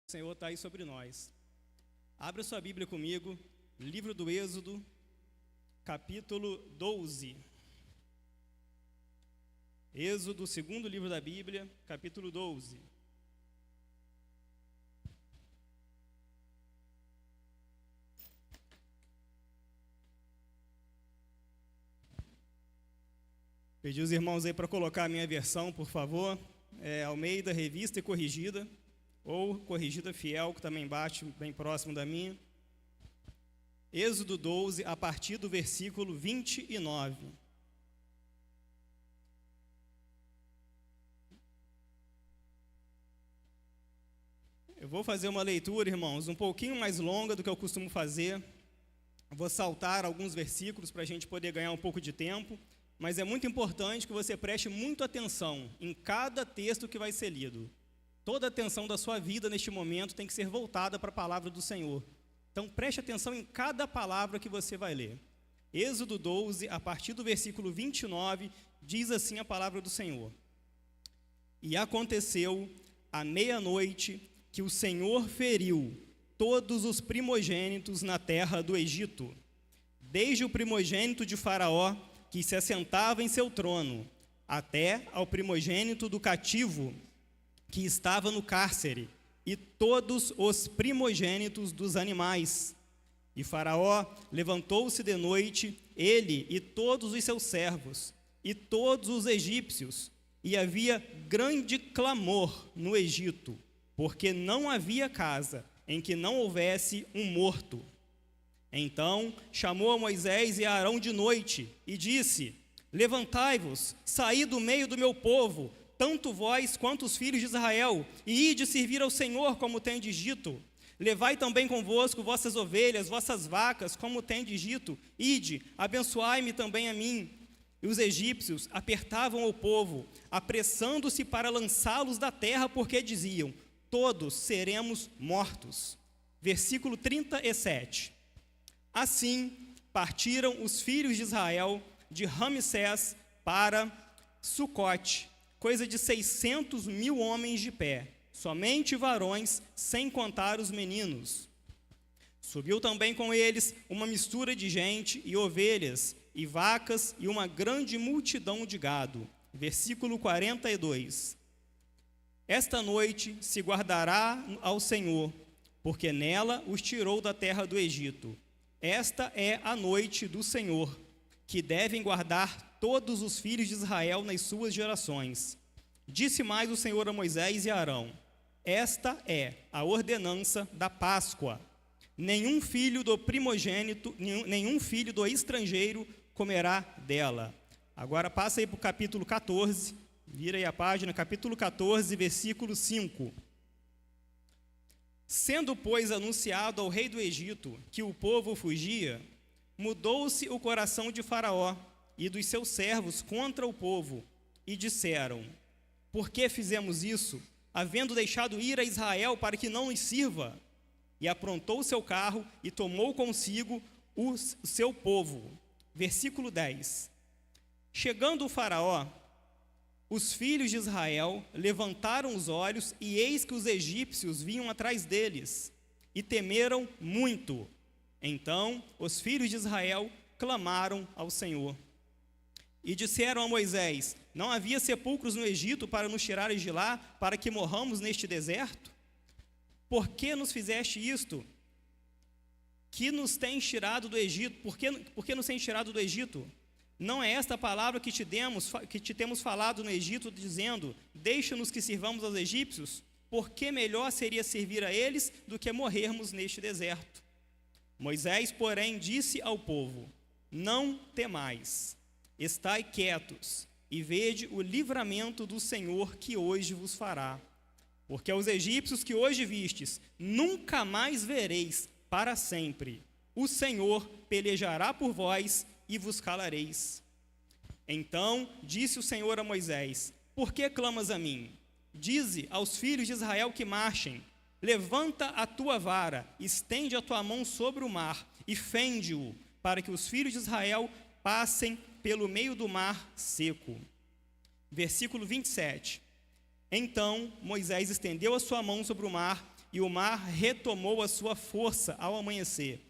O Senhor está aí sobre nós. Abra sua Bíblia comigo, livro do Êxodo, capítulo 12. Êxodo, segundo livro da Bíblia, capítulo 12. Pedi os irmãos aí para colocar a minha versão, por favor. Almeida, Revista e Corrigida, ou Corrigida Fiel, que também bate bem próximo da minha. Êxodo 12, a partir do versículo 29. Eu vou fazer uma leitura, irmãos, um pouquinho mais longa do que eu costumo fazer. Vou saltar alguns versículos para a gente poder ganhar um pouco de tempo, mas é muito importante que você preste muita atenção em cada texto que vai ser lido. Toda a atenção da sua vida neste momento tem que ser voltada para a palavra do Senhor. Então preste atenção em cada palavra que você vai ler. Êxodo 12, a partir do versículo 29, diz assim a palavra do Senhor: E aconteceu à meia-noite que o Senhor feriu todos os primogênitos na terra do Egito, desde o primogênito de Faraó, que se assentava em seu trono, até ao primogênito do cativo, que estava no cárcere, e todos os primogênitos dos animais. E Faraó levantou-se de noite, ele e todos os seus servos, e todos os egípcios, e havia grande clamor no Egito, porque não havia casa em que não houvesse um morto. Então chamou a Moisés e a Arão de noite, e disse: Levantai-vos, saí do meio do meu povo, tanto vós quanto os filhos de Israel, e ide servir ao Senhor, como tendes dito. Levai também convosco vossas ovelhas, vossas vacas, como tendes dito. Ide, abençoai-me também a mim. E os egípcios apertavam o povo, apressando-se para lançá-los da terra, porque diziam: todos seremos mortos. Versículo 37. Assim partiram os filhos de Israel de Ramsés para Sucote, coisa de 600.000 homens de pé, somente varões, sem contar os meninos. Subiu também com eles uma mistura de gente e ovelhas e vacas e uma grande multidão de gado. Versículo 42. Esta noite se guardará ao Senhor, porque nela os tirou da terra do Egito. Esta é a noite do Senhor, que devem guardar todos os filhos de Israel nas suas gerações. Disse mais o Senhor a Moisés e a Arão: Esta é a ordenança da Páscoa. Nenhum filho do primogênito, nenhum filho do estrangeiro comerá dela. Agora passa aí para o capítulo 14, vira aí a página, capítulo 14, versículo 5. Sendo, pois, anunciado ao rei do Egito que o povo fugia, mudou-se o coração de Faraó e dos seus servos contra o povo, e disseram: Por que fizemos isso, havendo deixado ir a Israel para que não nos sirva? E aprontou o seu carro e tomou consigo o seu povo. Versículo 10. Chegando o Faraó, os filhos de Israel levantaram os olhos, e eis que os egípcios vinham atrás deles, e temeram muito. Então os filhos de Israel clamaram ao Senhor. E disseram a Moisés: Não havia sepulcros no Egito para nos tirares de lá, para que morramos neste deserto? Por que nos fizeste isto? Que nos tens tirado do Egito? Por que nos tens tirado do Egito? Não é esta a palavra que te temos falado no Egito, dizendo: Deixa-nos que sirvamos aos egípcios? Porque melhor seria servir a eles do que morrermos neste deserto. Moisés, porém, disse ao povo: Não temais, estai quietos, e vede o livramento do Senhor que hoje vos fará. Porque aos egípcios que hoje vistes, nunca mais vereis para sempre. O Senhor pelejará por vós e vos calareis. Então disse o Senhor a Moisés: Por que clamas a mim? Dize aos filhos de Israel que marchem. Levanta a tua vara, estende a tua mão sobre o mar e fende-o, para que os filhos de Israel passem pelo meio do mar seco. Versículo 27. Então Moisés estendeu a sua mão sobre o mar, e o mar retomou a sua força ao amanhecer.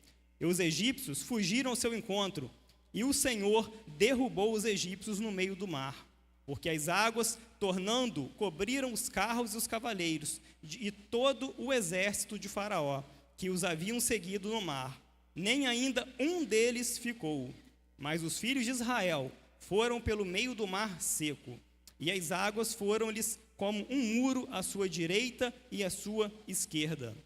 E os egípcios fugiram ao seu encontro, e o Senhor derrubou os egípcios no meio do mar, porque as águas, tornando, cobriram os carros e os cavaleiros, e todo o exército de Faraó, que os haviam seguido no mar. Nem ainda um deles ficou. Mas os filhos de Israel foram pelo meio do mar seco, e as águas foram-lhes como um muro à sua direita e à sua esquerda.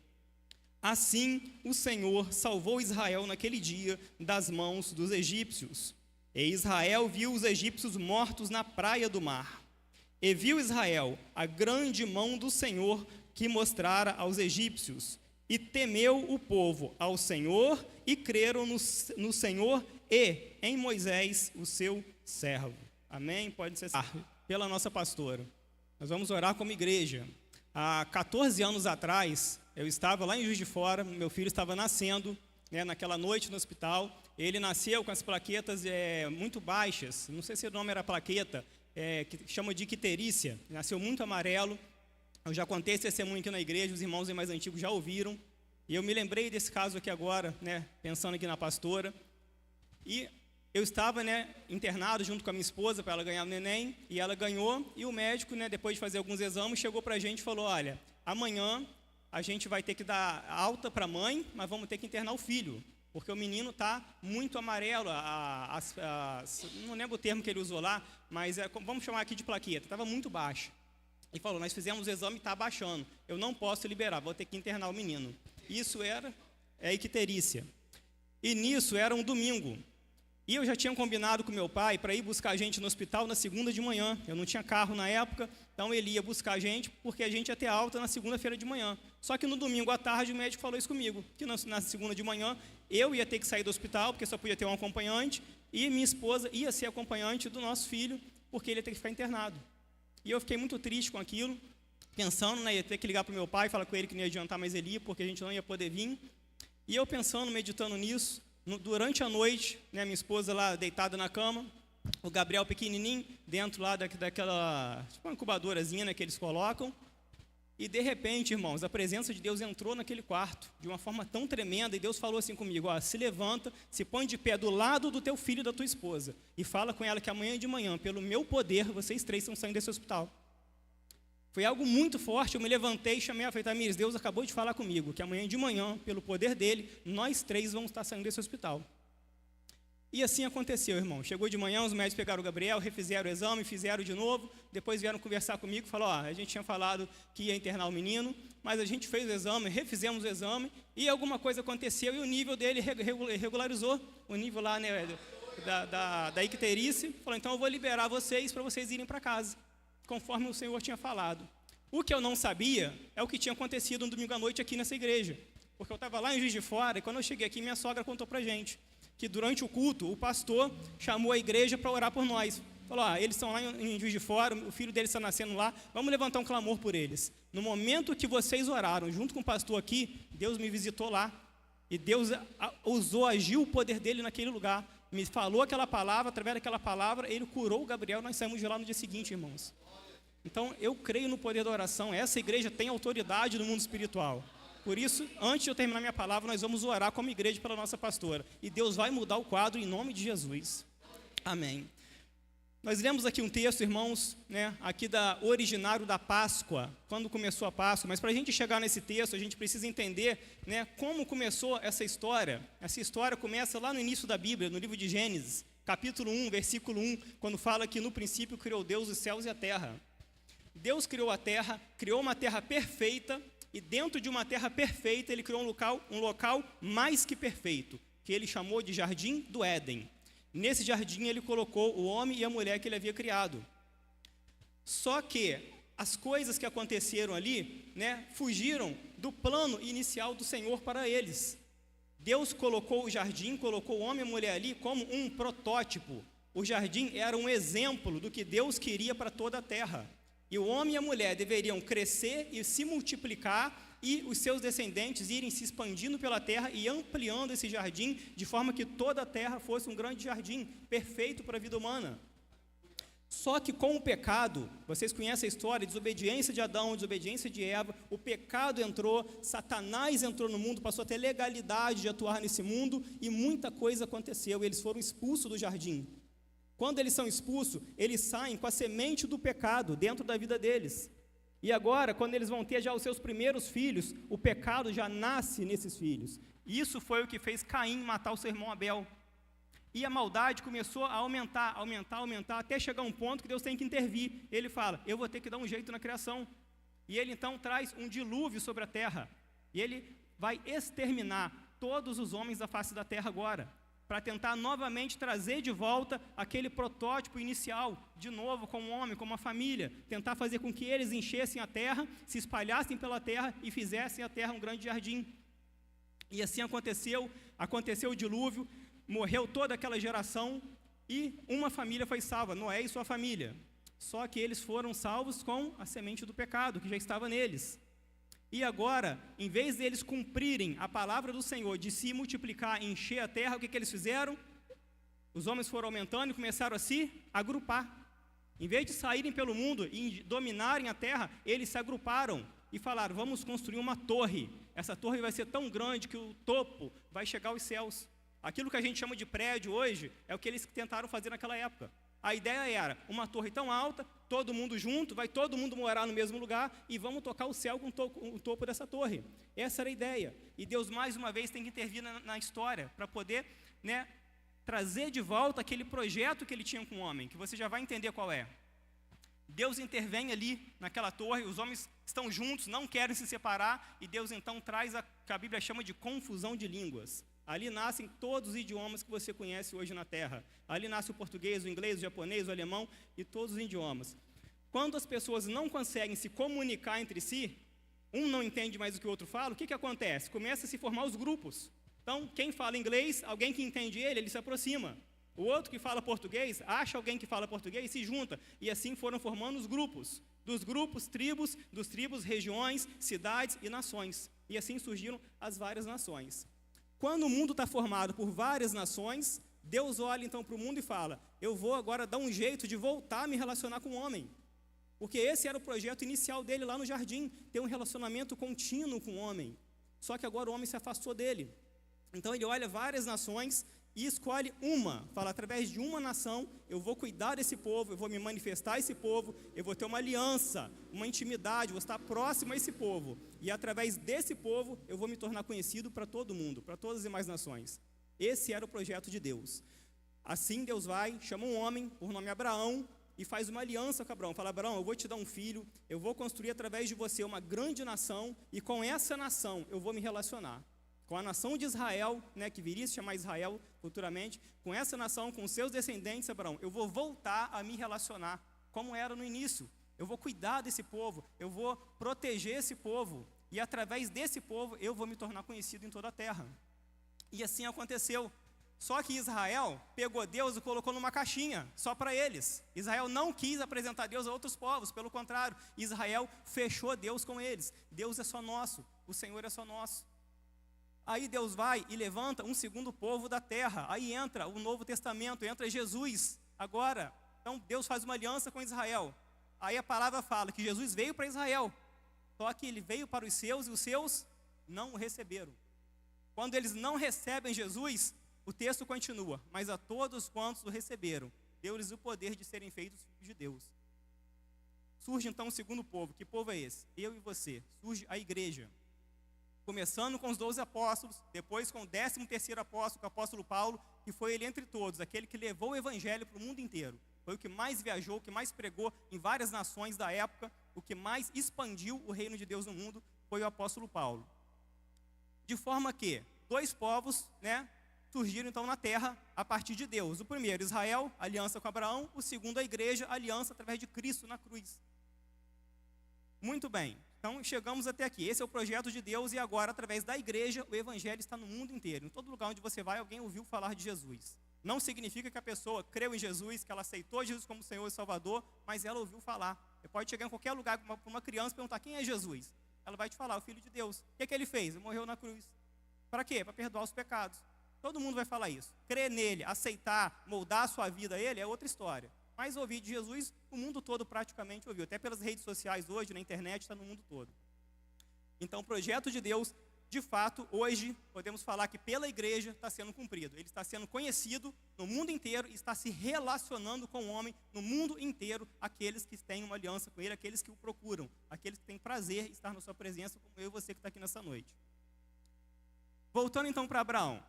Assim o Senhor salvou Israel naquele dia das mãos dos egípcios. E Israel viu os egípcios mortos na praia do mar. E viu Israel a grande mão do Senhor que mostrara aos egípcios. E temeu o povo ao Senhor e creram no Senhor e em Moisés, o seu servo. Amém? Pode ser pela nossa pastora. Nós vamos orar como igreja. Há 14 anos atrás, eu estava lá em Juiz de Fora, meu filho estava nascendo, naquela noite no hospital. Ele nasceu com as plaquetas muito baixas, não sei se o nome era plaqueta, que chama de icterícia, nasceu muito amarelo. Eu já contei esse testemunho aqui na igreja, os irmãos mais antigos já ouviram, e eu me lembrei desse caso aqui agora, pensando aqui na pastora. E eu estava internado junto com a minha esposa para ela ganhar o neném, e ela ganhou, e o médico, depois de fazer alguns exames, chegou para a gente e falou: olha, amanhã a gente vai ter que dar alta para a mãe, mas vamos ter que internar o filho, porque o menino está muito amarelo, não lembro o termo que ele usou lá, mas vamos chamar aqui de plaqueta, estava muito baixa. E falou: nós fizemos o exame e está abaixando, eu não posso liberar, vou ter que internar o menino. Isso era icterícia. E nisso era um domingo. E eu já tinha combinado com meu pai para ir buscar a gente no hospital na segunda de manhã. Eu não tinha carro na época, então ele ia buscar a gente, porque a gente ia ter alta na segunda-feira de manhã. Só que no domingo à tarde o médico falou isso comigo, que na segunda de manhã eu ia ter que sair do hospital, porque só podia ter um acompanhante, e minha esposa ia ser acompanhante do nosso filho, porque ele ia ter que ficar internado. E eu fiquei muito triste com aquilo, pensando, ia ter que ligar para o meu pai, falar com ele que não ia adiantar mais ele ir, porque a gente não ia poder vir. E eu pensando, meditando nisso, durante a noite, minha esposa lá deitada na cama, o Gabriel pequenininho, dentro lá daquela tipo uma incubadorazinha que eles colocam, e de repente, irmãos, a presença de Deus entrou naquele quarto, de uma forma tão tremenda, e Deus falou assim comigo: se levanta, se põe de pé do lado do teu filho e da tua esposa, e fala com ela que amanhã de manhã, pelo meu poder, vocês três estão saindo desse hospital. Foi algo muito forte. Eu me levantei e chamei a Tamires: Deus acabou de falar comigo que amanhã de manhã, pelo poder dele, nós três vamos estar saindo desse hospital. E assim aconteceu, irmão. Chegou de manhã, os médicos pegaram o Gabriel, refizeram o exame, fizeram de novo, depois vieram conversar comigo, falaram: a gente tinha falado que ia internar o menino, mas a gente fez o exame, refizemos o exame, e alguma coisa aconteceu, e o nível dele regularizou, o nível lá da icterícia. Falou: então eu vou liberar vocês para vocês irem para casa, conforme o Senhor tinha falado. O que eu não sabia é o que tinha acontecido um domingo à noite aqui nessa igreja, porque eu estava lá em Juiz de Fora, e quando eu cheguei aqui, minha sogra contou para a gente que durante o culto, o pastor chamou a igreja para orar por nós. Falou: eles estão lá em Juiz de Fora, o filho deles está nascendo lá, vamos levantar um clamor por eles. No momento que vocês oraram, junto com o pastor aqui, Deus me visitou lá, e Deus agiu o poder dele naquele lugar, me falou aquela palavra, através daquela palavra, ele curou o Gabriel, nós saímos de lá no dia seguinte, irmãos. Então, eu creio no poder da oração. Essa igreja tem autoridade no mundo espiritual. Por isso, antes de eu terminar minha palavra, nós vamos orar como igreja pela nossa pastora. E Deus vai mudar o quadro em nome de Jesus. Amém. Nós lemos aqui um texto, irmãos, aqui originário da Páscoa, quando começou a Páscoa. Mas para a gente chegar nesse texto, a gente precisa entender como começou essa história. Essa história começa lá no início da Bíblia, no livro de Gênesis, capítulo 1, versículo 1, quando fala que no princípio criou Deus os céus e a terra. Deus criou a terra, criou uma terra perfeita, e dentro de uma terra perfeita, ele criou um local mais que perfeito, que ele chamou de Jardim do Éden. Nesse jardim, ele colocou o homem e a mulher que ele havia criado. Só que as coisas que aconteceram ali, fugiram do plano inicial do Senhor para eles. Deus colocou o jardim, colocou o homem e a mulher ali como um protótipo. O jardim era um exemplo do que Deus queria para toda a terra. E o homem e a mulher deveriam crescer e se multiplicar, e os seus descendentes irem se expandindo pela terra e ampliando esse jardim, de forma que toda a terra fosse um grande jardim, perfeito para a vida humana. Só que com o pecado, vocês conhecem a história, desobediência de Adão, desobediência de Eva, o pecado entrou, Satanás entrou no mundo, passou a ter legalidade de atuar nesse mundo e muita coisa aconteceu, eles foram expulsos do jardim. Quando eles são expulsos, eles saem com a semente do pecado dentro da vida deles. E agora, quando eles vão ter já os seus primeiros filhos, o pecado já nasce nesses filhos. Isso foi o que fez Caim matar o seu irmão Abel. E a maldade começou a aumentar, até chegar um ponto que Deus tem que intervir. Ele fala, eu vou ter que dar um jeito na criação. E ele então traz um dilúvio sobre a terra. E ele vai exterminar todos os homens da face da terra agora, para tentar novamente trazer de volta aquele protótipo inicial, de novo com um homem, com uma família, tentar fazer com que eles enchessem a terra, se espalhassem pela terra e fizessem a terra um grande jardim. E assim aconteceu o dilúvio, morreu toda aquela geração e uma família foi salva, Noé e sua família. Só que eles foram salvos com a semente do pecado, que já estava neles. E agora, em vez deles cumprirem a palavra do Senhor, de se multiplicar e encher a terra, o que eles fizeram? Os homens foram aumentando e começaram a se agrupar. Em vez de saírem pelo mundo e dominarem a terra, eles se agruparam e falaram, vamos construir uma torre. Essa torre vai ser tão grande que o topo vai chegar aos céus. Aquilo que a gente chama de prédio hoje é o que eles tentaram fazer naquela época. A ideia era uma torre tão alta, todo mundo junto, vai todo mundo morar no mesmo lugar e vamos tocar o céu com o topo dessa torre. Essa era a ideia. E Deus, mais uma vez, tem que intervir na história para poder, trazer de volta aquele projeto que ele tinha com o homem, que você já vai entender qual é. Deus intervém ali naquela torre, os homens estão juntos, não querem se separar, e Deus então traz o que a Bíblia chama de confusão de línguas. Ali nascem todos os idiomas que você conhece hoje na Terra. Ali nasce o português, o inglês, o japonês, o alemão e todos os idiomas. Quando as pessoas não conseguem se comunicar entre si, um não entende mais o que o outro fala, o que acontece? Começa a se formar os grupos. Então, quem fala inglês, alguém que entende ele se aproxima. O outro que fala português, acha alguém que fala português e se junta. E assim foram formando os grupos. Dos grupos, tribos, dos tribos, regiões, cidades e nações. E assim surgiram as várias nações. Quando o mundo está formado por várias nações, Deus olha então para o mundo e fala, eu vou agora dar um jeito de voltar a me relacionar com o homem. Porque esse era o projeto inicial dele lá no jardim, ter um relacionamento contínuo com o homem. Só que agora o homem se afastou dele. Então ele olha várias nações e escolhe uma, fala, através de uma nação, eu vou cuidar desse povo, eu vou me manifestar a esse povo, eu vou ter uma aliança, uma intimidade, vou estar próximo a esse povo. E através desse povo, eu vou me tornar conhecido para todo mundo, para todas as demais nações. Esse era o projeto de Deus. Assim Deus vai, chama um homem, por nome Abraão, e faz uma aliança com Abraão. Fala, Abraão, eu vou te dar um filho, eu vou construir através de você uma grande nação, e com essa nação eu vou me relacionar. Com a nação de Israel, que viria a se chamar Israel futuramente, com essa nação, com seus descendentes, Abraão, eu vou voltar a me relacionar, como era no início. Eu vou cuidar desse povo, eu vou proteger esse povo, e através desse povo eu vou me tornar conhecido em toda a terra. E assim aconteceu. Só que Israel pegou Deus e colocou numa caixinha, só para eles. Israel não quis apresentar Deus a outros povos, pelo contrário, Israel fechou Deus com eles. Deus é só nosso, o Senhor é só nosso. Aí Deus vai e levanta um segundo povo da terra. Aí entra o Novo Testamento, entra Jesus agora. Então Deus faz uma aliança com Israel. Aí a palavra fala que Jesus veio para Israel. Só que ele veio para os seus e os seus não o receberam. Quando eles não recebem Jesus, o texto continua. Mas a todos quantos o receberam, deu-lhes o poder de serem feitos filhos de Deus. Surge então o segundo povo. Que povo é esse? Eu e você. Surge a igreja. Começando com os 12 apóstolos, depois com o 13º apóstolo, o apóstolo Paulo, que foi ele entre todos, aquele que levou o evangelho para o mundo inteiro. Foi o que mais viajou, o que mais pregou em várias nações da época, o que mais expandiu o reino de Deus no mundo, foi o apóstolo Paulo. De forma que 2 povos, surgiram então na terra a partir de Deus. O primeiro, Israel, aliança com Abraão. O segundo, a igreja, aliança através de Cristo na cruz. Muito bem. Então, chegamos até aqui. Esse é o projeto de Deus e agora, através da igreja, o evangelho está no mundo inteiro. Em todo lugar onde você vai, alguém ouviu falar de Jesus. Não significa que a pessoa creu em Jesus, que ela aceitou Jesus como Senhor e Salvador, mas ela ouviu falar. Você pode chegar em qualquer lugar para uma criança e perguntar, quem é Jesus? Ela vai te falar, o Filho de Deus. O que ele fez? Ele morreu na cruz. Para quê? Para perdoar os pecados. Todo mundo vai falar isso. Crer nele, aceitar, moldar a sua vida a ele é outra história. Mas ouvir de Jesus, o mundo todo praticamente ouviu. Até pelas redes sociais hoje, na internet, está no mundo todo. Então, o projeto de Deus, de fato, hoje, podemos falar que pela igreja está sendo cumprido. Ele está sendo conhecido no mundo inteiro e está se relacionando com o homem no mundo inteiro, aqueles que têm uma aliança com ele, aqueles que o procuram, aqueles que têm prazer em estar na sua presença, como eu e você que está aqui nessa noite. Voltando então para Abraão.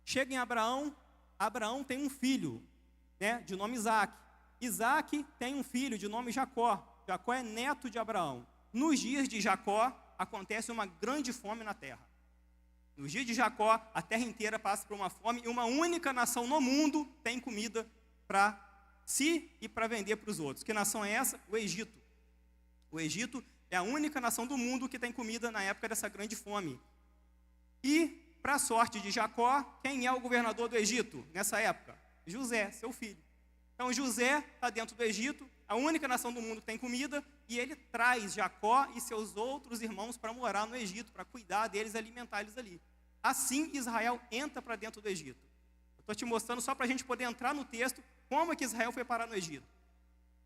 Chega em Abraão, Abraão tem um filho, né, de nome Isaac. Isaac tem um filho de nome Jacó. Jacó é neto de Abraão. Nos dias de Jacó, acontece uma grande fome na terra. Nos dias de Jacó, a terra inteira passa por uma fome e uma única nação no mundo tem comida para si e para vender para os outros. Que nação é essa? O Egito. O Egito é a única nação do mundo que tem comida na época dessa grande fome. E, para a sorte de Jacó, quem é o governador do Egito nessa época? José, seu filho. Então, José está dentro do Egito, a única nação do mundo que tem comida, e ele traz Jacó e seus outros irmãos para morar no Egito, para cuidar deles e alimentar eles ali. Assim, Israel entra para dentro do Egito. Estou te mostrando só para a gente poder entrar no texto, como é que Israel foi parar no Egito.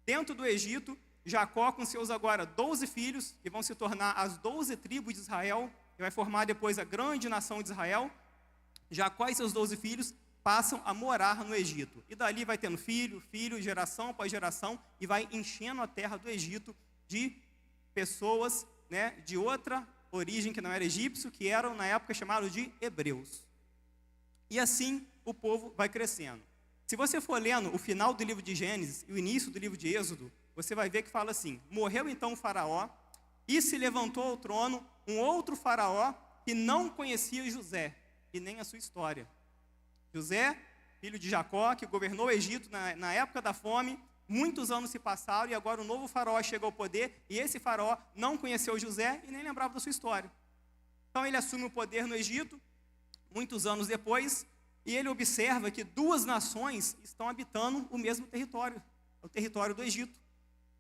Dentro do Egito, Jacó com seus agora 12 filhos, que vão se tornar as 12 tribos de Israel, que vai formar depois a grande nação de Israel. Jacó e seus 12 filhos passam a morar no Egito. E dali vai tendo filho, geração após geração, e vai enchendo a terra do Egito de pessoas, né, de outra origem que não era egípcio, que eram na época chamados de hebreus. E assim o povo vai crescendo. Se você for lendo o final do livro de Gênesis e o início do livro de Êxodo, você vai ver que fala assim: morreu então o faraó, e se levantou ao trono um outro faraó que não conhecia José e nem a sua história. José, filho de Jacó, que governou o Egito na época da fome, muitos anos se passaram e agora um novo faraó chegou ao poder, e esse faraó não conheceu José e nem lembrava da sua história. Então ele assume o poder no Egito, muitos anos depois, e ele observa que duas nações estão habitando o mesmo território, o território do Egito.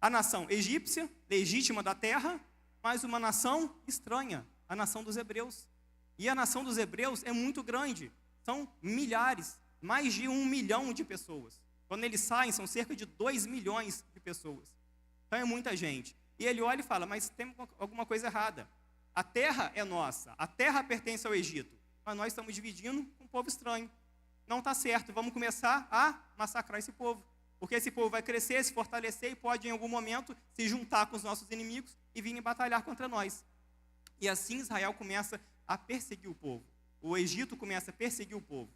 A nação egípcia, legítima da terra, mas uma nação estranha, a nação dos hebreus. E a nação dos hebreus é muito grande, são milhares, mais de 1 milhão de pessoas. Quando eles saem, são cerca de 2 milhões de pessoas. Então é muita gente. E ele olha e fala: mas tem alguma coisa errada. A terra é nossa, a terra pertence ao Egito, mas nós estamos dividindo com um povo estranho. Não está certo, vamos começar a massacrar esse povo. Porque esse povo vai crescer, se fortalecer e pode em algum momento se juntar com os nossos inimigos e virem batalhar contra nós. E assim Israel começa a perseguir o povo. O Egito começa a perseguir o povo.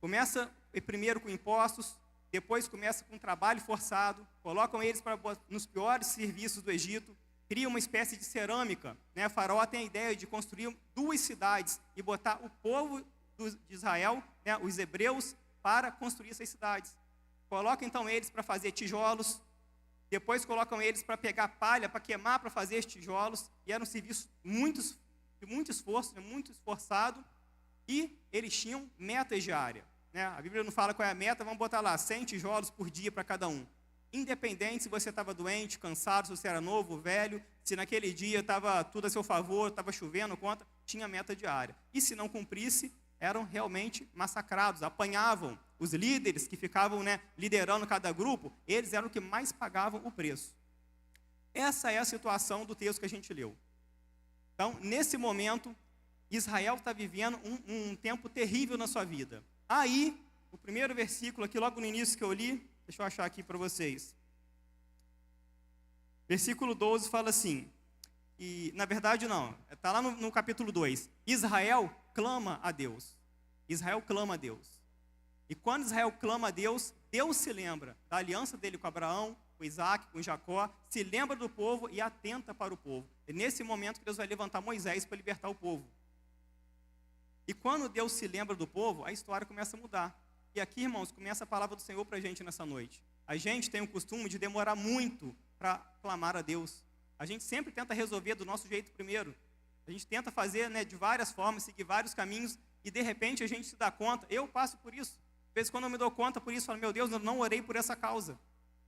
Começa primeiro com impostos, depois começa com trabalho forçado, colocam eles nos piores serviços do Egito, cria uma espécie de cerâmica, né? Faraó tem a ideia de construir 2 cidades e botar o povo de Israel, né, os hebreus, para construir essas cidades. Colocam então eles para fazer tijolos, depois colocam eles para pegar palha, para queimar, para fazer esses tijolos, e era um serviço de muito esforço, muito esforçado, e eles tinham metas diárias. Né? A Bíblia não fala qual é a meta, vamos botar lá 100 tijolos por dia para cada um. Independente se você estava doente, cansado, se você era novo, velho, se naquele dia estava tudo a seu favor, estava chovendo, conta, tinha meta diária. E se não cumprisse, eram realmente massacrados, apanhavam. Os líderes que ficavam, né, liderando cada grupo, eles eram os que mais pagavam o preço. Essa é a situação do texto que a gente leu. Então, nesse momento, Israel está vivendo um tempo terrível na sua vida. Aí, o primeiro versículo aqui, logo no início que eu li, deixa eu achar aqui para vocês. Versículo 12 fala assim, e na verdade não, está lá no capítulo 2. Israel clama a Deus. Israel clama a Deus. E quando Israel clama a Deus, Deus se lembra da aliança dele com Abraão, com Isaac, com Jacó, se lembra do povo e atenta para o povo. É nesse momento que Deus vai levantar Moisés para libertar o povo. E quando Deus se lembra do povo, a história começa a mudar. E aqui, irmãos, começa a palavra do Senhor para a gente nessa noite. A gente tem o costume de demorar muito para clamar a Deus. A gente sempre tenta resolver do nosso jeito primeiro. A gente tenta fazer, né, de várias formas, seguir vários caminhos, e de repente a gente se dá conta. Eu passo por isso. Às vezes, quando eu me dou conta por isso, eu falo: meu Deus, eu não orei por essa causa.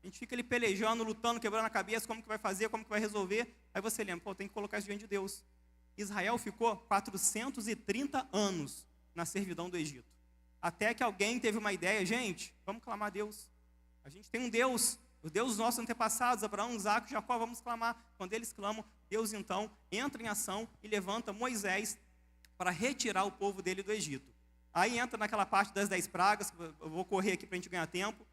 A gente fica ali pelejando, lutando, quebrando a cabeça, como que vai fazer, como que vai resolver. Aí você lembra: pô, tem que colocar isso diante de Deus. Israel ficou 430 anos na servidão do Egito. Até que alguém teve uma ideia: gente, vamos clamar a Deus. A gente tem um Deus, o Deus dos nossos antepassados, Abraão, Isaque, Jacó, vamos clamar. Quando eles clamam, Deus então entra em ação e levanta Moisés para retirar o povo dele do Egito. Aí entra naquela parte das 10 pragas, eu vou correr aqui para a gente ganhar tempo.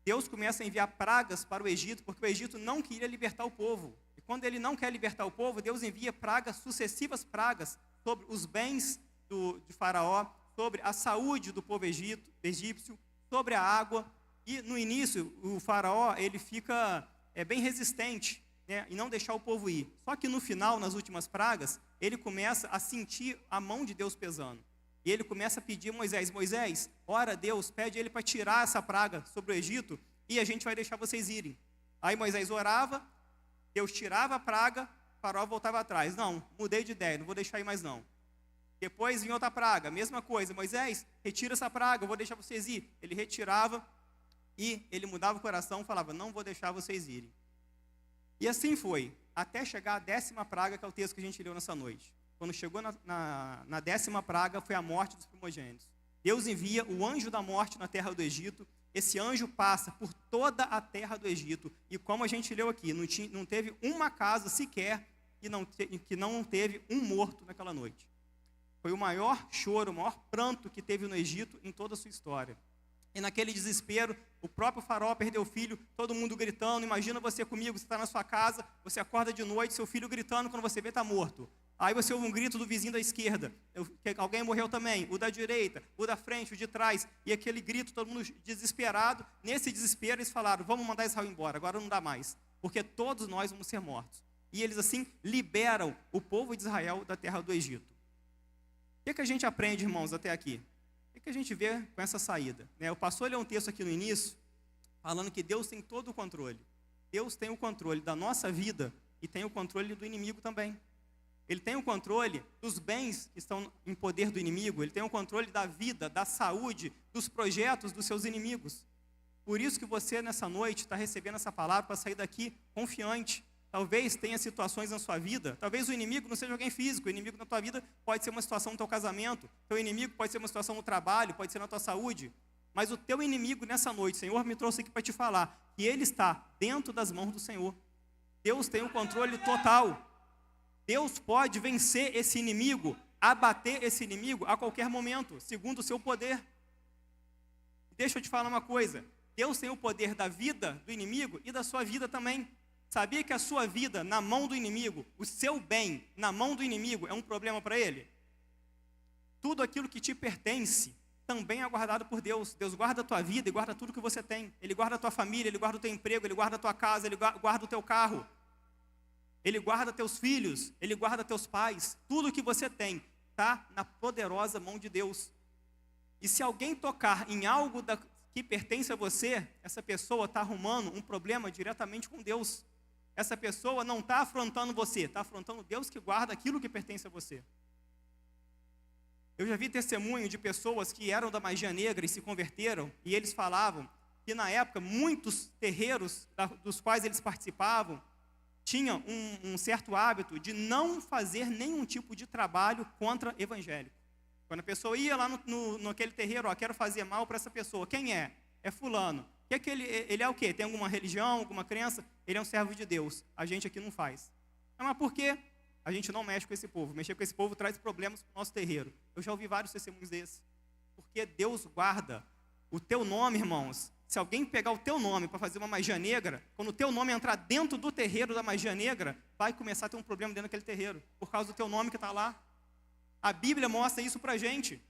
Deus começa a enviar pragas para o Egito, porque o Egito não queria libertar o povo. E quando ele não quer libertar o povo, Deus envia pragas, sucessivas pragas, sobre os bens de Faraó, sobre a saúde do povo egípcio, sobre a água. E no início, o Faraó ele fica bem resistente, né, e não deixar o povo ir. Só que no final, nas últimas pragas, ele começa a sentir a mão de Deus pesando. E ele começa a pedir a Moisés, Moisés, ora a Deus, pede ele para tirar essa praga sobre o Egito e a gente vai deixar vocês irem. Aí Moisés orava, Deus tirava a praga, o Faraó voltava atrás. Não, mudei de ideia, não vou deixar ir mais não. Depois vinha outra praga, mesma coisa. Moisés, retira essa praga, eu vou deixar vocês ir. Ele retirava e ele mudava o coração, falava, não vou deixar vocês irem. E assim foi, até chegar a 10ª praga, que é o texto que a gente leu nessa noite. Quando chegou na 10ª praga, foi a morte dos primogênitos. Deus envia o anjo da morte na terra do Egito. Esse anjo passa por toda a terra do Egito. E como a gente leu aqui, não teve uma casa sequer que não teve um morto naquela noite. Foi o maior choro, o maior pranto que teve no Egito em toda a sua história. E naquele desespero, o próprio Faraó perdeu o filho, todo mundo gritando. Imagina você comigo, você está na sua casa, você acorda de noite, seu filho gritando, quando você vê está morto. Aí você ouve um grito do vizinho da esquerda, que alguém morreu também, o da direita, o da frente, o de trás, e aquele grito, todo mundo desesperado. Nesse desespero eles falaram, vamos mandar Israel embora, agora não dá mais, porque todos nós vamos ser mortos. E eles assim liberam o povo de Israel da terra do Egito. O que a gente aprende, irmãos, até aqui? O que a gente vê com essa saída? O pastor leu um texto aqui no início, falando que Deus tem todo o controle. Deus tem o controle da nossa vida e tem o controle do inimigo também. Ele tem o controle dos bens que estão em poder do inimigo, ele tem o controle da vida, da saúde, dos projetos dos seus inimigos. Por isso que você, nessa noite, está recebendo essa palavra para sair daqui confiante. Talvez tenha situações na sua vida, talvez o inimigo não seja alguém físico, o inimigo na tua vida pode ser uma situação no teu casamento, o teu inimigo pode ser uma situação no trabalho, pode ser na tua saúde. Mas o teu inimigo nessa noite, o Senhor me trouxe aqui para te falar, que ele está dentro das mãos do Senhor. Deus tem o controle total. Deus pode vencer esse inimigo, abater esse inimigo a qualquer momento, segundo o seu poder. Deixa eu te falar uma coisa, Deus tem o poder da vida do inimigo e da sua vida também. Sabia que a sua vida na mão do inimigo, o seu bem na mão do inimigo é um problema para ele? Tudo aquilo que te pertence também é guardado por Deus. Deus guarda a tua vida e guarda tudo que você tem. Ele guarda a tua família, Ele guarda o teu emprego, Ele guarda a tua casa, Ele guarda o teu carro. Ele guarda teus filhos, Ele guarda teus pais. Tudo que você tem está na poderosa mão de Deus. E se alguém tocar em algo que pertence a você, essa pessoa está arrumando um problema diretamente com Deus. Essa pessoa não está afrontando você, está afrontando Deus que guarda aquilo que pertence a você. Eu já vi testemunho de pessoas que eram da magia negra e se converteram, e eles falavam que na época muitos terreiros dos quais eles participavam tinham um certo hábito de não fazer nenhum tipo de trabalho contra evangélico. Quando a pessoa ia lá naquele terreiro, quero fazer mal para essa pessoa, quem é? É fulano. Ele é o quê? Tem alguma religião, alguma crença? Ele é um servo de Deus. A gente aqui não faz. Mas por quê? A gente não mexe com esse povo. Mexer com esse povo traz problemas para o nosso terreiro. Eu já ouvi vários testemunhos desses. Porque Deus guarda o teu nome, irmãos. Se alguém pegar o teu nome para fazer uma magia negra, quando o teu nome entrar dentro do terreiro da magia negra, vai começar a ter um problema dentro daquele terreiro, por causa do teu nome que está lá. A Bíblia mostra isso para a gente.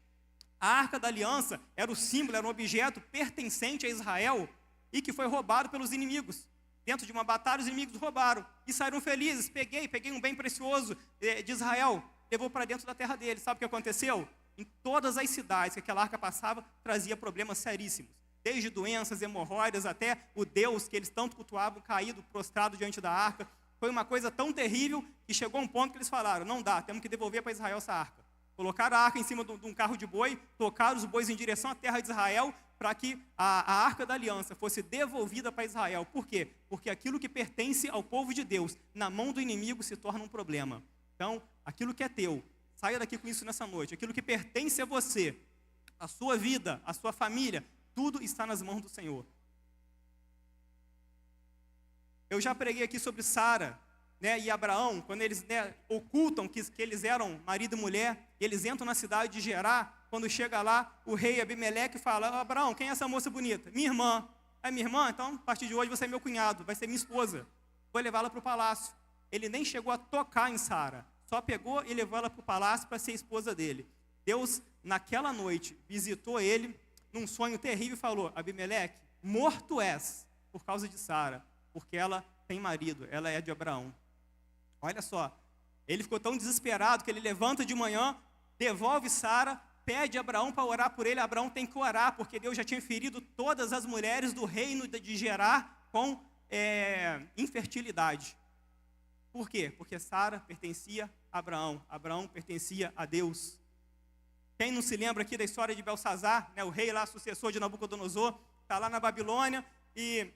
A Arca da Aliança era o símbolo, era um objeto pertencente a Israel e que foi roubado pelos inimigos. Dentro de uma batalha, os inimigos roubaram e saíram felizes. Peguei um bem precioso de Israel, levou para dentro da terra deles. Sabe o que aconteceu? Em todas as cidades que aquela arca passava, trazia problemas seríssimos. Desde doenças, hemorroidas, até o Deus que eles tanto cultuavam, caído, prostrado diante da arca. Foi uma coisa tão terrível que chegou a um ponto que eles falaram, não dá, temos que devolver para Israel essa arca. Colocaram a arca em cima de um carro de boi, tocaram os bois em direção à terra de Israel, para que a arca da aliança fosse devolvida para Israel. Por quê? Porque aquilo que pertence ao povo de Deus, na mão do inimigo, se torna um problema. Então, aquilo que é teu, saia daqui com isso nessa noite. Aquilo que pertence a você, a sua vida, a sua família, tudo está nas mãos do Senhor. Eu já preguei aqui sobre Sara, né, e Abraão, quando eles, né, ocultam que eles eram marido e mulher, e eles entram na cidade de Gerar. Quando chega lá, o rei Abimeleque fala: Abraão, quem é essa moça bonita? Minha irmã. É minha irmã? Então, a partir de hoje você é meu cunhado, vai ser minha esposa. Vou levá-la para o palácio. Ele nem chegou a tocar em Sara, só pegou e levou ela para o palácio para ser esposa dele. Deus, naquela noite, visitou ele num sonho terrível e falou: Abimeleque, morto és por causa de Sara, porque ela tem marido, ela é de Abraão. Olha só, ele ficou tão desesperado que ele levanta de manhã, devolve Sara, pede a Abraão para orar por ele. Abraão tem que orar, porque Deus já tinha ferido todas as mulheres do reino de Gerar com infertilidade. Por quê? Porque Sara pertencia a Abraão, Abraão pertencia a Deus. Quem não se lembra aqui da história de Belsazar, né, o rei lá, sucessor de Nabucodonosor, está lá na Babilônia e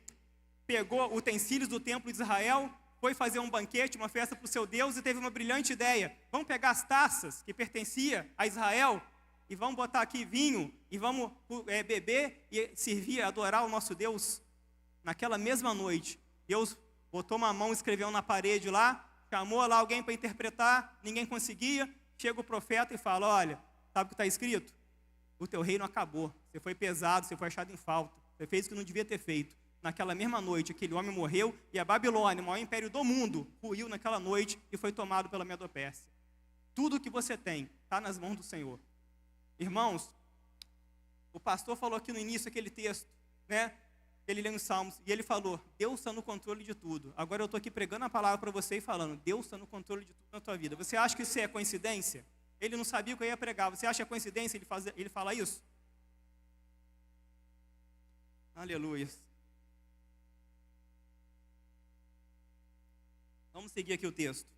pegou utensílios do templo de Israel, foi fazer um banquete, uma festa para o seu Deus e teve uma brilhante ideia: vamos pegar as taças que pertenciam a Israel e vamos botar aqui vinho e vamos beber e servir, adorar o nosso Deus. Naquela mesma noite, Deus botou uma mão, escreveu na parede lá, chamou lá alguém para interpretar, ninguém conseguia. Chega o profeta e fala: olha, sabe o que está escrito? O teu reino acabou, você foi pesado, você foi achado em falta, você fez o que não devia ter feito. Naquela mesma noite, aquele homem morreu e a Babilônia, o maior império do mundo, ruiu naquela noite e foi tomado pela Medo-Pérsia. Tudo que você tem está nas mãos do Senhor. Irmãos, o pastor falou aqui no início aquele texto, né? Ele leu em Salmos, e ele falou: Deus está no controle de tudo. Agora eu estou aqui pregando a palavra para você e falando: Deus está no controle de tudo na tua vida. Você acha que isso é coincidência? Ele não sabia o que eu ia pregar. Você acha que é coincidência ele falar isso? Aleluia. Vamos seguir aqui o texto.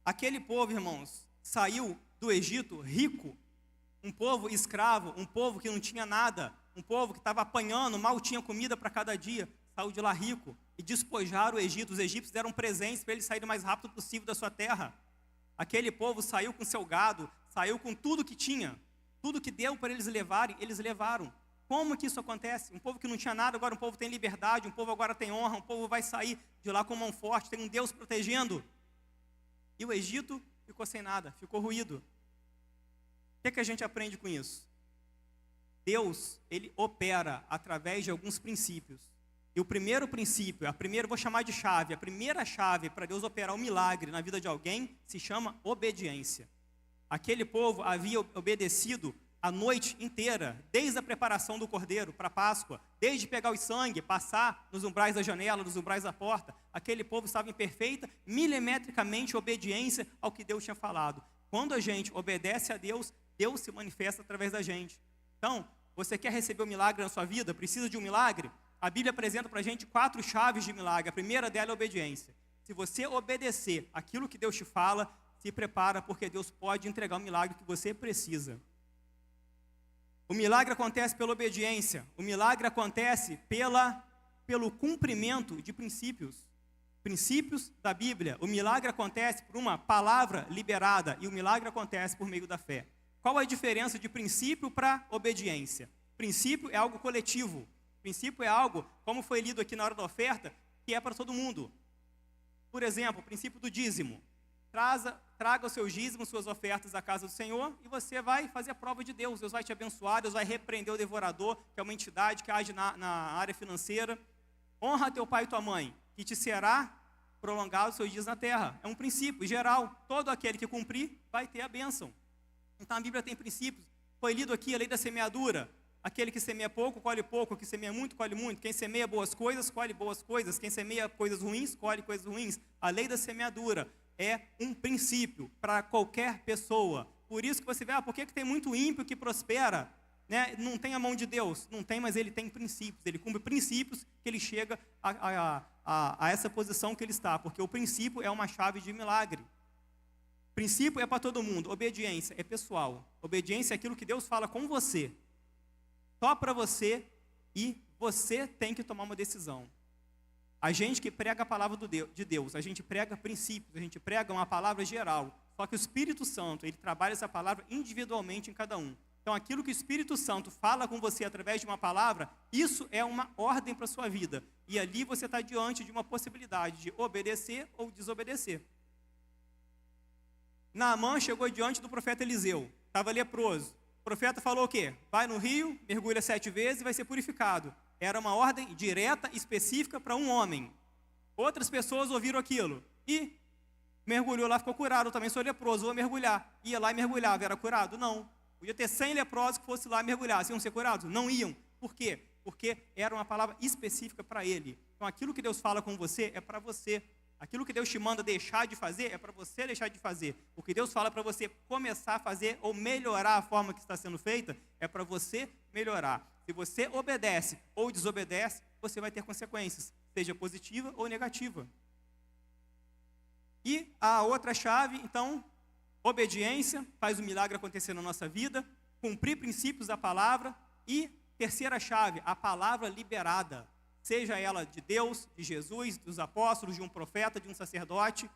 Aquele povo, irmãos, saiu do Egito rico, um povo escravo, um povo que não tinha nada, um povo que estava apanhando, mal tinha comida para cada dia, saiu de lá rico e despojaram o Egito. Os egípcios deram presentes para eles saírem o mais rápido possível da sua terra. Aquele povo saiu com seu gado, saiu com tudo que tinha, tudo que deu para eles levarem, eles levaram. Como que isso acontece? Um povo que não tinha nada, agora um povo tem liberdade, um povo agora tem honra, um povo vai sair de lá com mão forte, tem um Deus protegendo. E o Egito ficou sem nada, ficou ruído. O que a gente aprende com isso? Deus, ele opera através de alguns princípios. E o primeiro princípio, vou chamar de chave, a primeira chave para Deus operar um milagre na vida de alguém se chama obediência. Aquele povo havia obedecido a noite inteira, desde a preparação do cordeiro para a Páscoa, desde pegar o sangue, passar nos umbrais da janela, nos umbrais da porta. Aquele povo estava em perfeita, milimetricamente obediência ao que Deus tinha falado. Quando a gente obedece a Deus, Deus se manifesta através da gente. Então, você quer receber um milagre na sua vida? Precisa de um milagre? A Bíblia apresenta para a gente 4 chaves de milagre. A primeira dela é a obediência. Se você obedecer aquilo que Deus te fala, se prepara, porque Deus pode entregar o milagre que você precisa. O milagre acontece pela obediência. O milagre acontece pelo cumprimento de princípios. Princípios da Bíblia. O milagre acontece por uma palavra liberada. E o milagre acontece por meio da fé. Qual a diferença de princípio para obediência? Princípio é algo coletivo. Princípio é algo, como foi lido aqui na hora da oferta, que é para todo mundo. Por exemplo, o princípio do dízimo. Traga os seus dízimos, suas ofertas à casa do Senhor, e você vai fazer a prova de Deus. Deus vai te abençoar, Deus vai repreender o devorador, que é uma entidade que age na área financeira. Honra teu pai e tua mãe, que te será prolongado os seus dias na terra. É um princípio geral. Todo aquele que cumprir vai ter a bênção. Então a Bíblia tem princípios. Foi lido aqui a lei da semeadura. Aquele que semeia pouco, colhe pouco. Que semeia muito, colhe muito. Quem semeia boas coisas, colhe boas coisas. Quem semeia coisas ruins, colhe coisas ruins. A lei da semeadura é um princípio para qualquer pessoa. Por isso que você vê, por que tem muito ímpio que prospera? Né? Não tem a mão de Deus? Não tem, mas ele tem princípios. Ele cumpre princípios que ele chega a essa posição que ele está. Porque o princípio é uma chave de milagre. Princípio é para todo mundo. Obediência é pessoal. Obediência é aquilo que Deus fala com você. Só para você, e você tem que tomar uma decisão. A gente que prega a palavra de Deus, a gente prega princípios, a gente prega uma palavra geral. Só que o Espírito Santo, ele trabalha essa palavra individualmente em cada um. Então, aquilo que o Espírito Santo fala com você através de uma palavra, isso é uma ordem para a sua vida. E ali você está diante de uma possibilidade de obedecer ou desobedecer. Naamã chegou diante do profeta Eliseu, estava leproso. O profeta falou o quê? Vai no rio, mergulha 7 vezes e vai ser purificado. Era uma ordem direta, específica para um homem. Outras pessoas ouviram aquilo e mergulhou lá, ficou curado. Eu também sou leproso, vou mergulhar. Ia lá e mergulhava, era curado? Não. Podia ter 100 leprosos que fossem lá mergulhar, iam ser curados? Não iam. Por quê? Porque era uma palavra específica para ele. Então, aquilo que Deus fala com você é para você. Aquilo que Deus te manda deixar de fazer é para você deixar de fazer. O que Deus fala para você começar a fazer ou melhorar a forma que está sendo feita é para você melhorar. Se você obedece ou desobedece, você vai ter consequências, seja positiva ou negativa. E a outra chave, então, obediência faz o milagre acontecer na nossa vida, cumprir princípios da palavra e, terceira chave, a palavra liberada. Seja ela de Deus, de Jesus, dos apóstolos, de um profeta, de um sacerdote,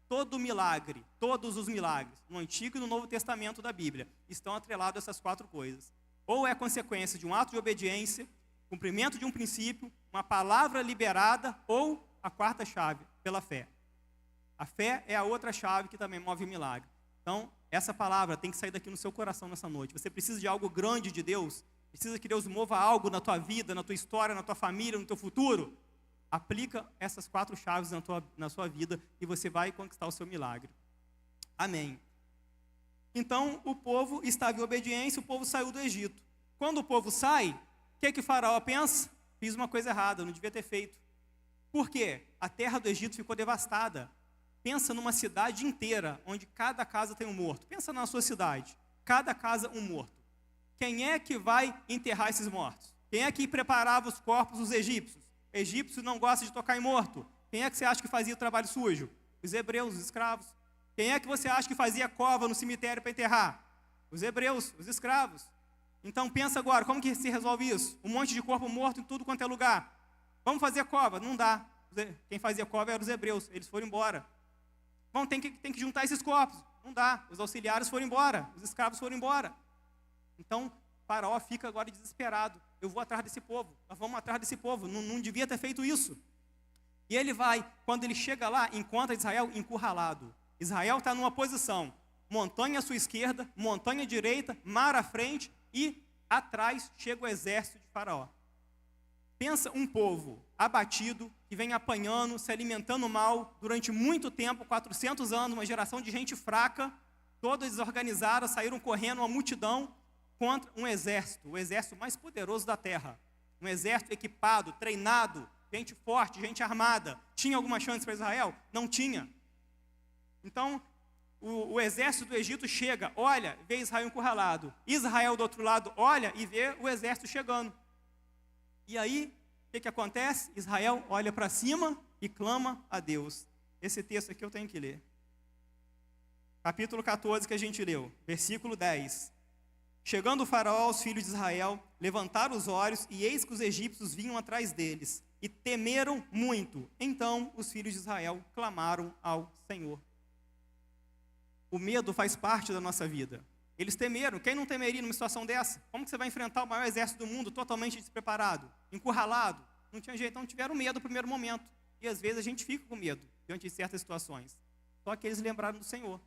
todo milagre, todos os milagres, no Antigo e no Novo Testamento da Bíblia, estão atrelados a essas 4 coisas. Ou é consequência de um ato de obediência, cumprimento de um princípio, uma palavra liberada, ou a 4ª chave, pela fé. A fé é a outra chave que também move o milagre. Então, essa palavra tem que sair daqui no seu coração nessa noite. Você precisa de algo grande de Deus, precisa que Deus mova algo na tua vida, na tua história, na tua família, no teu futuro. Aplica essas 4 chaves na sua vida e você vai conquistar o seu milagre. Amém. Então, o povo estava em obediência, o povo saiu do Egito. Quando o povo sai, o que o faraó pensa? Fiz uma coisa errada, não devia ter feito. Por quê? A terra do Egito ficou devastada. Pensa numa cidade inteira, onde cada casa tem um morto. Pensa na sua cidade, cada casa um morto. Quem é que vai enterrar esses mortos? Quem é que preparava os corpos dos egípcios? Egípcios não gostam de tocar em morto. Quem é que você acha que fazia o trabalho sujo? Os hebreus, os escravos. Quem é que você acha que fazia cova no cemitério para enterrar? Os hebreus, os escravos. Então pensa agora, como que se resolve isso? Um monte de corpo morto em tudo quanto é lugar. Vamos fazer cova? Não dá. Quem fazia cova eram os hebreus, eles foram embora. Tem que juntar esses corpos. Não dá. Os auxiliares foram embora, os escravos foram embora. Então, Faraó fica agora desesperado. Eu vou atrás desse povo, nós vamos atrás desse povo, não devia ter feito isso. E ele vai, quando ele chega lá, encontra Israel encurralado. Israel está numa posição, montanha à sua esquerda, montanha à direita, mar à frente e atrás chega o exército de Faraó. Pensa um povo abatido, que vem apanhando, se alimentando mal, durante muito tempo, 400 anos, uma geração de gente fraca, toda desorganizada, saíram correndo, uma multidão, contra um exército, o exército mais poderoso da terra. Um exército equipado, treinado, gente forte, gente armada. Tinha alguma chance para Israel? Não tinha. Então, o exército do Egito chega, olha, vê Israel encurralado. Israel do outro lado olha e vê o exército chegando. E aí, o que acontece? Israel olha para cima e clama a Deus. Esse texto aqui eu tenho que ler. Capítulo 14 que a gente leu, versículo 10. Chegando o faraó aos filhos de Israel, levantaram os olhos, e eis que os egípcios vinham atrás deles, e temeram muito. Então os filhos de Israel clamaram ao Senhor. O medo faz parte da nossa vida. Eles temeram. Quem não temeria numa situação dessa? Como que você vai enfrentar o maior exército do mundo totalmente despreparado, encurralado? Não tinha jeito, não tiveram medo no primeiro momento. E às vezes a gente fica com medo diante de certas situações. Só que eles lembraram do Senhor.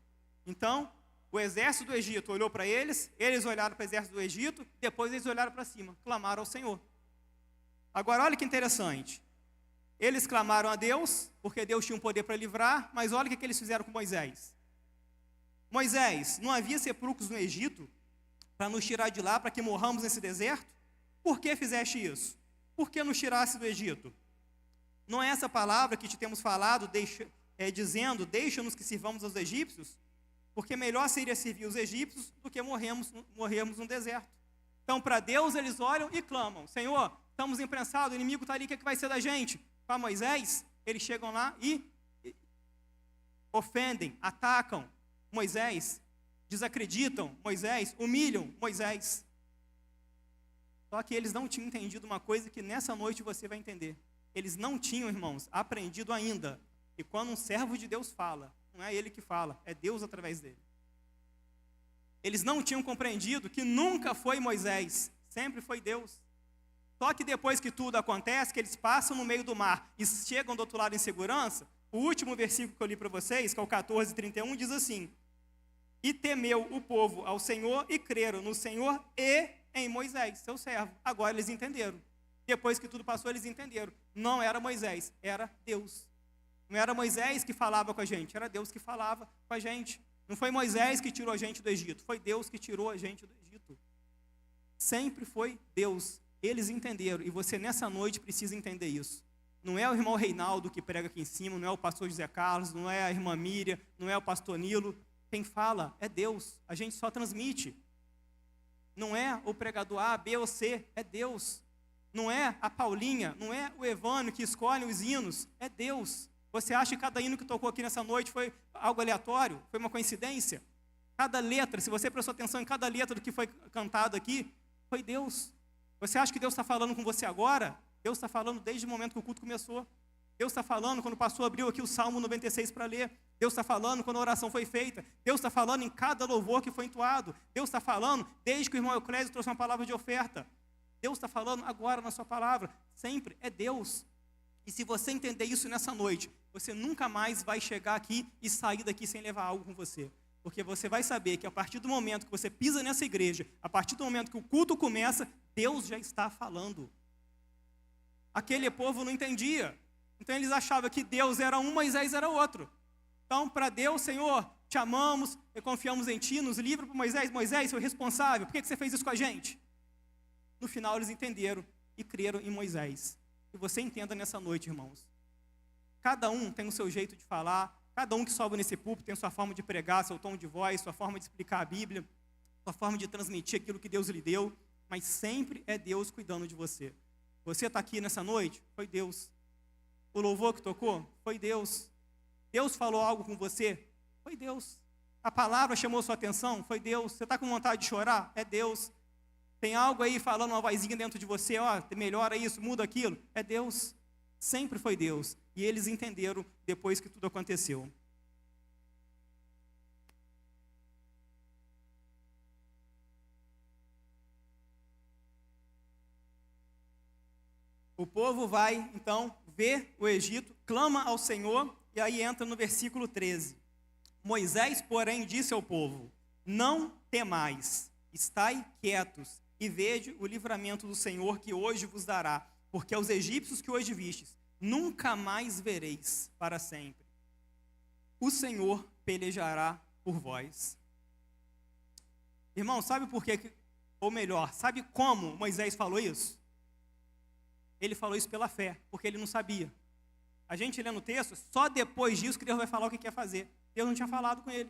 Então, o exército do Egito olhou para eles olharam para o exército do Egito, depois eles olharam para cima, clamaram ao Senhor. Agora, olha que interessante. Eles clamaram a Deus, porque Deus tinha um poder para livrar, mas olha o que eles fizeram com Moisés. Moisés, não havia sepulcros no Egito para nos tirar de lá, para que morramos nesse deserto? Por que fizeste isso? Por que nos tirasse do Egito? Não é essa palavra que te temos falado, dizendo, deixa-nos que sirvamos aos egípcios? Porque melhor seria servir os egípcios do que morrermos no deserto. Então, para Deus, eles olham e clamam, Senhor, estamos imprensados, o inimigo está ali, o que vai ser da gente? Para Moisés, eles chegam lá e ofendem, atacam Moisés, desacreditam Moisés, humilham Moisés. Só que eles não tinham entendido uma coisa que nessa noite você vai entender. Eles não tinham, irmãos, aprendido ainda que quando um servo de Deus fala, não é ele que fala, é Deus através dele. Eles não tinham compreendido que nunca foi Moisés, sempre foi Deus. Só que depois que tudo acontece, que eles passam no meio do mar e chegam do outro lado em segurança, o último versículo que eu li para vocês, que é o 14:31, diz assim: e temeu o povo ao Senhor e creram no Senhor e em Moisés, seu servo. Agora eles entenderam. Depois que tudo passou, eles entenderam. Não era Moisés, era Deus. Não era Moisés que falava com a gente, era Deus que falava com a gente. Não foi Moisés que tirou a gente do Egito, foi Deus que tirou a gente do Egito. Sempre foi Deus. Eles entenderam, e você nessa noite precisa entender isso. Não é o irmão Reinaldo que prega aqui em cima, não é o pastor José Carlos, não é a irmã Miriam, não é o pastor Nilo. Quem fala é Deus, a gente só transmite. Não é o pregador A, B ou C, é Deus. Não é a Paulinha, não é o Evânio que escolhe os hinos, é Deus. Você acha que cada hino que tocou aqui nessa noite foi algo aleatório? Foi uma coincidência? Cada letra, se você prestou atenção em cada letra do que foi cantado aqui, foi Deus. Você acha que Deus está falando com você agora? Deus está falando desde o momento que o culto começou. Deus está falando quando o pastor abriu aqui o Salmo 96 para ler. Deus está falando quando a oração foi feita. Deus está falando em cada louvor que foi entoado. Deus está falando desde que o irmão Euclésio trouxe uma palavra de oferta. Deus está falando agora na sua palavra. Sempre é Deus. E se você entender isso nessa noite, você nunca mais vai chegar aqui e sair daqui sem levar algo com você. Porque você vai saber que a partir do momento que você pisa nessa igreja, a partir do momento que o culto começa, Deus já está falando. Aquele povo não entendia. Então eles achavam que Deus era um, Moisés era outro. Então, para Deus, Senhor, te amamos, confiamos em Ti, nos livra para Moisés. Moisés, foi responsável, por que você fez isso com a gente? No final eles entenderam e creram em Moisés. Que você entenda nessa noite, irmãos. Cada um tem o seu jeito de falar, cada um que sobe nesse púlpito tem sua forma de pregar, seu tom de voz, sua forma de explicar a Bíblia, sua forma de transmitir aquilo que Deus lhe deu, mas sempre é Deus cuidando de você. Você está aqui nessa noite? Foi Deus. O louvor que tocou? Foi Deus. Deus falou algo com você? Foi Deus. A palavra chamou sua atenção? Foi Deus. Você está com vontade de chorar? É Deus. Tem algo aí falando uma vozinha dentro de você, ó, melhora isso, muda aquilo? É Deus. Sempre foi Deus. E eles entenderam depois que tudo aconteceu. O povo vai, então, ver o Egito, clama ao Senhor, e aí entra no versículo 13. Moisés, porém, disse ao povo: não temais, estai quietos, e vede o livramento do Senhor que hoje vos dará, porque aos egípcios que hoje vistes, nunca mais vereis para sempre. O Senhor pelejará por vós. Irmão, sabe por quê? Ou melhor, sabe como Moisés falou isso? Ele falou isso pela fé, porque ele não sabia. A gente lê no texto, só depois disso que Deus vai falar o que quer fazer. Deus não tinha falado com ele.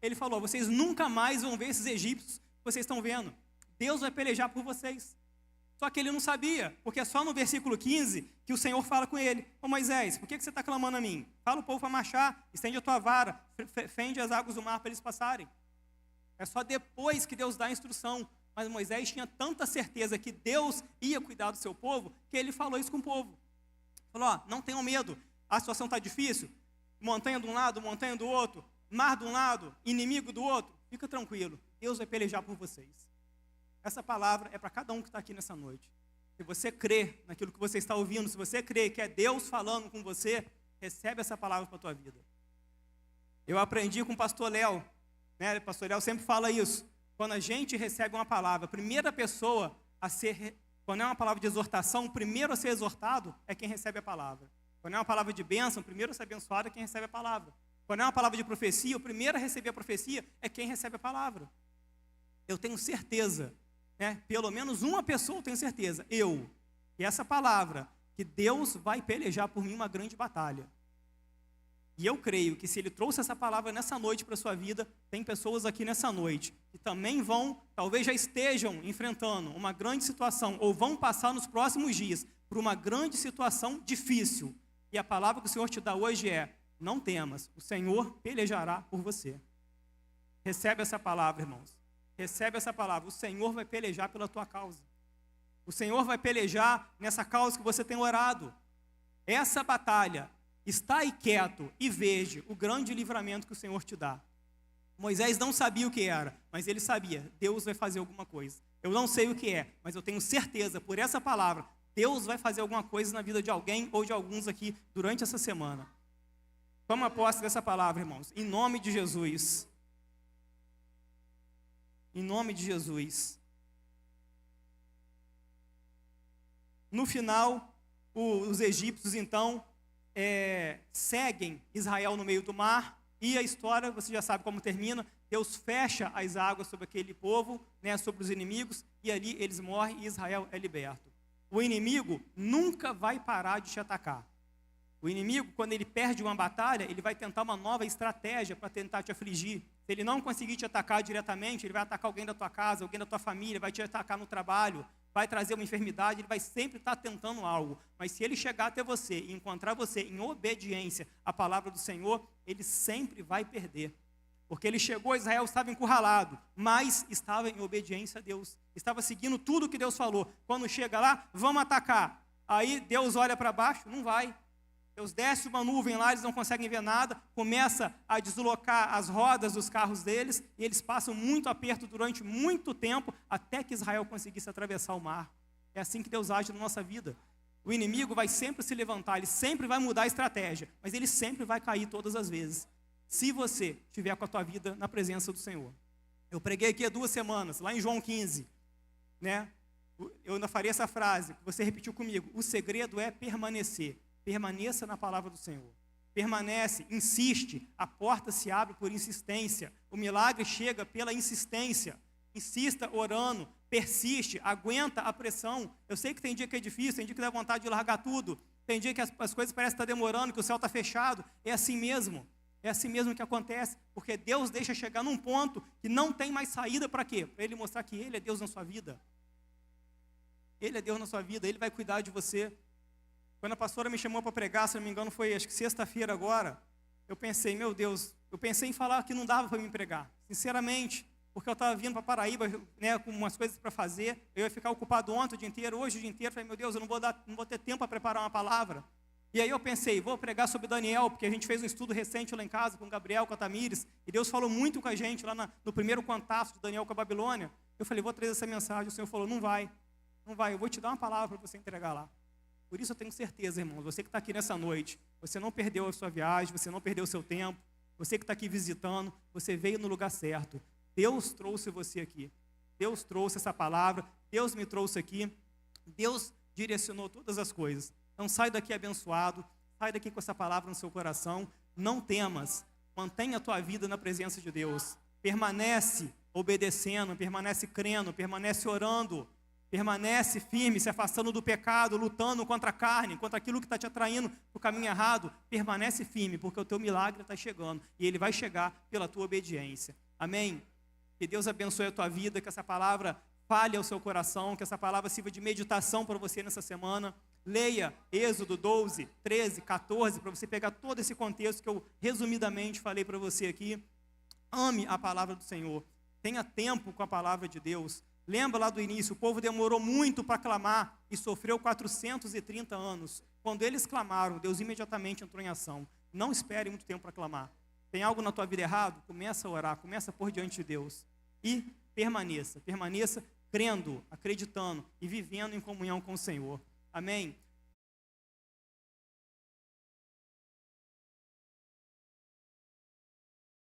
Ele falou: vocês nunca mais vão ver esses egípcios que vocês estão vendo. Deus vai pelejar por vocês. Só que ele não sabia, porque é só no versículo 15 que o Senhor fala com ele: ô Moisés, por que você está clamando a mim? Fala o povo para marchar, estende a tua vara, fende as águas do mar para eles passarem. É só depois que Deus dá a instrução. Mas Moisés tinha tanta certeza que Deus ia cuidar do seu povo, que ele falou isso com o povo. Falou: ó, não tenham medo, a situação está difícil, montanha de um lado, montanha do outro, mar de um lado, inimigo do outro, fica tranquilo, Deus vai pelejar por vocês. Essa palavra é para cada um que está aqui nessa noite. Se você crê naquilo que você está ouvindo, se você crê que é Deus falando com você, recebe essa palavra para a tua vida. Eu aprendi com o pastor Léo, né? O pastor Léo sempre fala isso. Quando a gente recebe uma palavra, a primeira pessoa a ser, quando é uma palavra de exortação, o primeiro a ser exortado é quem recebe a palavra. Quando é uma palavra de bênção, o primeiro a ser abençoado é quem recebe a palavra. Quando é uma palavra de profecia, o primeiro a receber a profecia é quem recebe a palavra. Eu tenho certeza, né? Pelo menos uma pessoa eu tenho certeza, que essa palavra, que Deus vai pelejar por mim uma grande batalha. E eu creio que se Ele trouxe essa palavra nessa noite para a sua vida, tem pessoas aqui nessa noite que também vão, talvez já estejam enfrentando uma grande situação, ou vão passar nos próximos dias por uma grande situação difícil. E a palavra que o Senhor te dá hoje é: não temas, o Senhor pelejará por você. Recebe essa palavra, irmãos. Recebe essa palavra. O Senhor vai pelejar pela tua causa. O Senhor vai pelejar nessa causa que você tem orado. Essa batalha, está aí quieto e veja o grande livramento que o Senhor te dá. Moisés não sabia o que era, mas ele sabia, Deus vai fazer alguma coisa. Eu não sei o que é, mas eu tenho certeza, por essa palavra, Deus vai fazer alguma coisa na vida de alguém ou de alguns aqui durante essa semana. Toma posse dessa palavra, irmãos, em nome de Jesus. Em nome de Jesus. No final, os egípcios, então, seguem Israel no meio do mar, e a história, você já sabe como termina. Deus fecha as águas sobre aquele povo, né, sobre os inimigos, e ali eles morrem e Israel é liberto. O inimigo nunca vai parar de te atacar. O inimigo, quando ele perde uma batalha, ele vai tentar uma nova estratégia para tentar te afligir. Se ele não conseguir te atacar diretamente, ele vai atacar alguém da tua casa, alguém da tua família, vai te atacar no trabalho, vai trazer uma enfermidade, ele vai sempre estar tentando algo. Mas se ele chegar até você e encontrar você em obediência à palavra do Senhor, ele sempre vai perder. Porque ele chegou, Israel estava encurralado, mas estava em obediência a Deus. Estava seguindo tudo que Deus falou. Quando chega lá, vamos atacar. Aí Deus olha para baixo, não vai. Deus desce uma nuvem lá, eles não conseguem ver nada, começa a deslocar as rodas dos carros deles, e eles passam muito aperto durante muito tempo, até que Israel conseguisse atravessar o mar. É assim que Deus age na nossa vida. O inimigo vai sempre se levantar, ele sempre vai mudar a estratégia, mas ele sempre vai cair todas as vezes, se você estiver com a tua vida na presença do Senhor. Eu preguei aqui há 2 semanas, lá em João 15, né? Eu ainda farei essa frase, que você repetiu comigo: o segredo é permanecer. Permaneça na palavra do Senhor. Permanece, insiste, a porta se abre por insistência. O milagre chega pela insistência. Insista orando, persiste, aguenta a pressão. Eu sei que tem dia que é difícil, tem dia que dá vontade de largar tudo. Tem dia que as coisas parecem estar demorando, que o céu está fechado. É assim mesmo. É assim mesmo que acontece, porque Deus deixa chegar num ponto que não tem mais saída para quê? Para Ele mostrar que Ele é Deus na sua vida. Ele é Deus na sua vida, Ele vai cuidar de você. Quando a pastora me chamou para pregar, se não me engano, foi acho que sexta-feira agora, eu pensei, meu Deus, eu pensei em falar que não dava para me pregar, sinceramente, porque eu estava vindo para Paraíba, né, com umas coisas para fazer, eu ia ficar ocupado ontem o dia inteiro, hoje o dia inteiro, falei, meu Deus, eu não vou ter tempo para preparar uma palavra. E aí eu pensei, vou pregar sobre Daniel, porque a gente fez um estudo recente lá em casa com o Gabriel, com a Tamires, e Deus falou muito com a gente lá no primeiro contato de Daniel com a Babilônia. Eu falei, vou trazer essa mensagem, o Senhor falou, não vai, eu vou te dar uma palavra para você entregar lá. Por isso eu tenho certeza, irmãos, você que está aqui nessa noite, você não perdeu a sua viagem, você não perdeu o seu tempo, você que está aqui visitando, você veio no lugar certo. Deus trouxe você aqui, Deus trouxe essa palavra, Deus me trouxe aqui, Deus direcionou todas as coisas. Então sai daqui abençoado, sai daqui com essa palavra no seu coração, não temas, mantenha a tua vida na presença de Deus, permanece obedecendo, permanece crendo, permanece orando, permanece firme, se afastando do pecado, lutando contra a carne, contra aquilo que está te atraindo para o caminho errado. Permanece firme, porque o teu milagre está chegando. E ele vai chegar pela tua obediência. Amém? Que Deus abençoe a tua vida, que essa palavra fale ao seu coração, que essa palavra sirva de meditação para você nessa semana. Leia Êxodo 12, 13, 14, para você pegar todo esse contexto que eu resumidamente falei para você aqui. Ame a palavra do Senhor. Tenha tempo com a palavra de Deus. Lembra lá do início, o povo demorou muito para clamar e sofreu 430 anos. Quando eles clamaram, Deus imediatamente entrou em ação. Não espere muito tempo para clamar. Tem algo na tua vida errado? Começa a orar, começa a pôr diante de Deus. E permaneça crendo, acreditando e vivendo em comunhão com o Senhor. Amém?